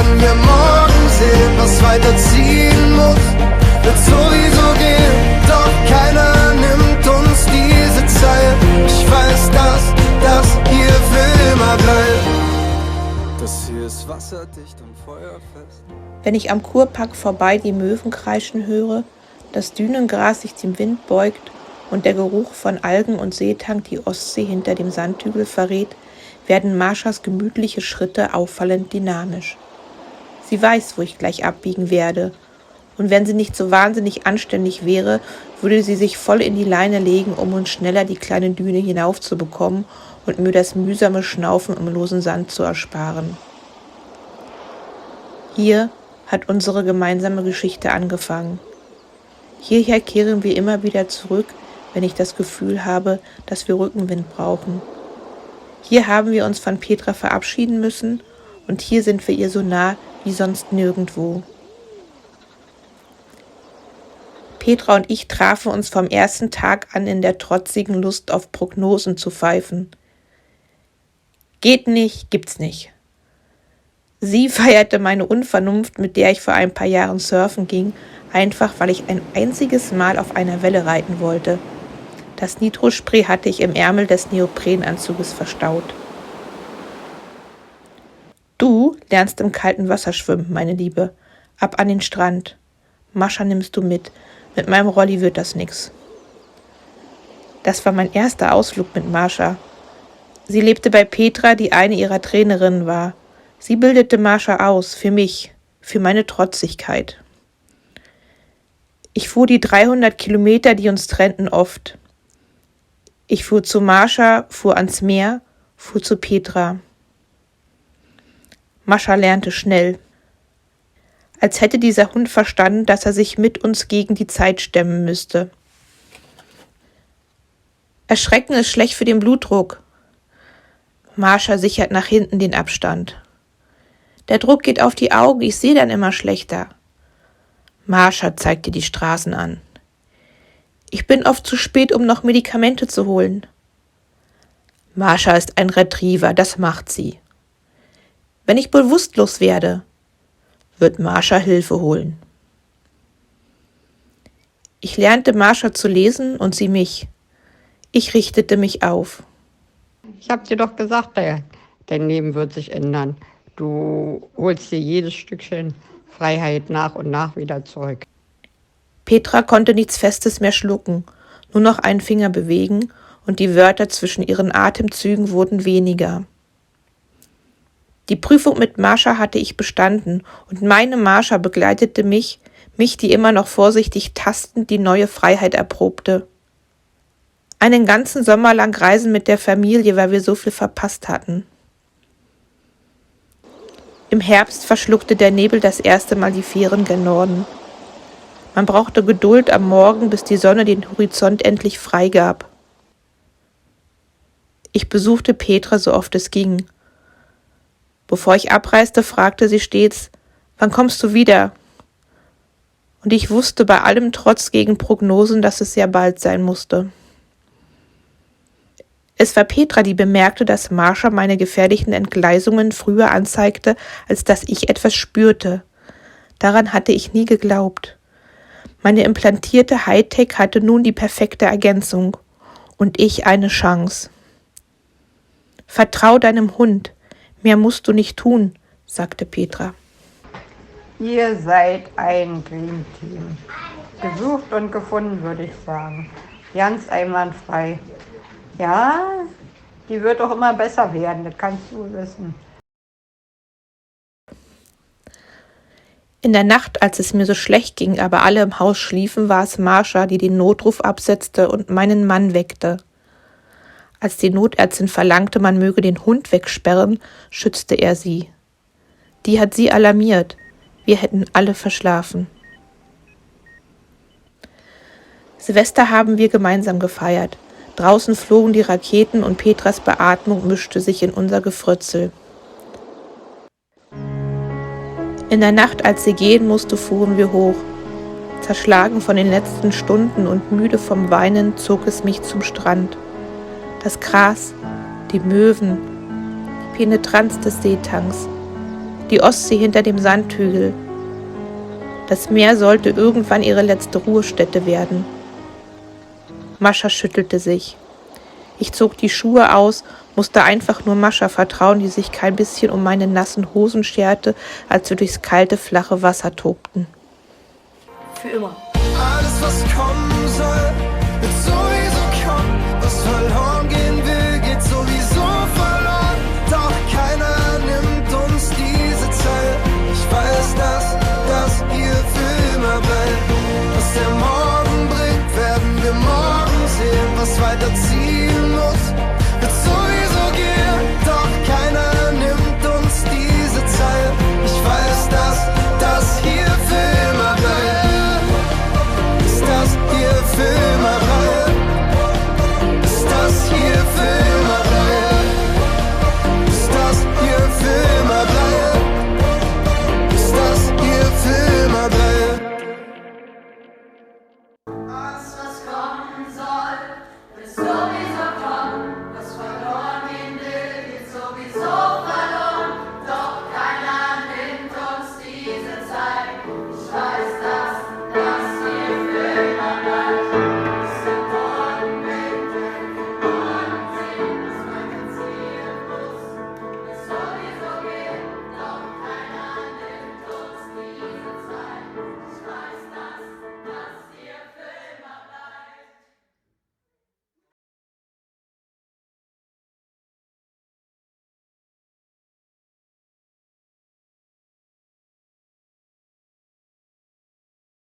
werden wir morgen sehen, was weiterziehen muss, wird sowieso gehen, doch keiner nimmt uns diese Zeit. Ich weiß, dass das hier für immer bleibt. Das hier ist wasserdicht und feuerfest. Wenn ich am Kurpark vorbei die Möwen kreischen höre, das Dünengras sich dem Wind beugt und der Geruch von Algen und Seetang die Ostsee hinter dem Sandhügel verrät, werden Maschas gemütliche Schritte auffallend dynamisch. Sie weiß, wo ich gleich abbiegen werde, und wenn sie nicht so wahnsinnig anständig wäre, würde sie sich voll in die Leine legen, um uns schneller die kleine Düne hinaufzubekommen und mir das mühsame Schnaufen im losen Sand zu ersparen. Hier hat unsere gemeinsame Geschichte angefangen. Hierher kehren wir immer wieder zurück, wenn ich das Gefühl habe, dass wir Rückenwind brauchen. Hier haben wir uns von Petra verabschieden müssen und hier sind wir ihr so nah wie sonst nirgendwo. Petra und ich trafen uns vom ersten Tag an in der trotzigen Lust auf Prognosen zu pfeifen. Geht nicht, gibt's nicht. Sie feierte meine Unvernunft, mit der ich vor ein paar Jahren surfen ging, einfach weil ich ein einziges Mal auf einer Welle reiten wollte. Das Nitrospray hatte ich im Ärmel des Neoprenanzuges verstaut. Du lernst im kalten Wasser schwimmen, meine Liebe. Ab an den Strand. Mascha nimmst du mit. Mit meinem Rolli wird das nix. Das war mein erster Ausflug mit Mascha. Sie lebte bei Petra, die eine ihrer Trainerinnen war. Sie bildete Mascha aus, für mich, für meine Trotzigkeit. Ich fuhr die 300 Kilometer, die uns trennten, oft. Ich fuhr zu Mascha, fuhr ans Meer, fuhr zu Petra. Mascha lernte schnell. Als hätte dieser Hund verstanden, dass er sich mit uns gegen die Zeit stemmen müsste. Erschrecken ist schlecht für den Blutdruck. Mascha sichert nach hinten den Abstand. Der Druck geht auf die Augen, ich sehe dann immer schlechter. Mascha zeigt dir die Straßen an. Ich bin oft zu spät, um noch Medikamente zu holen. Mascha ist ein Retriever, das macht sie. Wenn ich bewusstlos werde, wird Mascha Hilfe holen. Ich lernte Mascha zu lesen und sie mich. Ich richtete mich auf. Ich habe dir doch gesagt, dein Leben wird sich ändern. Du holst dir jedes Stückchen Freiheit nach und nach wieder zurück. Petra konnte nichts Festes mehr schlucken, nur noch einen Finger bewegen und die Wörter zwischen ihren Atemzügen wurden weniger. Die Prüfung mit Mascha hatte ich bestanden und meine Mascha begleitete mich, die immer noch vorsichtig tastend die neue Freiheit erprobte. Einen ganzen Sommer lang reisen mit der Familie, weil wir so viel verpasst hatten. Im Herbst verschluckte der Nebel das erste Mal die Fähren gen Norden. Man brauchte Geduld am Morgen, bis die Sonne den Horizont endlich freigab. Ich besuchte Petra so oft es ging. Bevor ich abreiste, fragte sie stets, wann kommst du wieder? Und ich wusste bei allem Trotz gegen Prognosen, dass es sehr bald sein musste. Es war Petra, die bemerkte, dass Mascha meine gefährlichen Entgleisungen früher anzeigte, als dass ich etwas spürte. Daran hatte ich nie geglaubt. Meine implantierte Hightech hatte nun die perfekte Ergänzung und ich eine Chance. Vertrau deinem Hund, mehr musst du nicht tun, sagte Petra. Ihr seid ein Dream Team. Gesucht und gefunden, würde ich sagen. Ganz einwandfrei. Ja, die wird doch immer besser werden, das kannst du wissen. In der Nacht, als es mir so schlecht ging, aber alle im Haus schliefen, war es Mascha, die den Notruf absetzte und meinen Mann weckte. Als die Notärztin verlangte, man möge den Hund wegsperren, schützte er sie. Die hat sie alarmiert. Wir hätten alle verschlafen. Silvester haben wir gemeinsam gefeiert. Draußen flogen die Raketen und Petras Beatmung mischte sich in unser Gefrötzel. In der Nacht, als sie gehen musste, fuhren wir hoch. Zerschlagen von den letzten Stunden und müde vom Weinen zog es mich zum Strand. Das Gras, die Möwen, die Penetranz des Seetangs, Die Ostsee hinter dem Sandhügel. Das Meer sollte irgendwann ihre letzte Ruhestätte werden. Mascha schüttelte sich. Ich zog die Schuhe aus, musste einfach nur Mascha vertrauen, die sich kein bisschen um meine nassen Hosen scherte, als wir durchs kalte, flache Wasser tobten. Für immer. Alles, was kommen soll,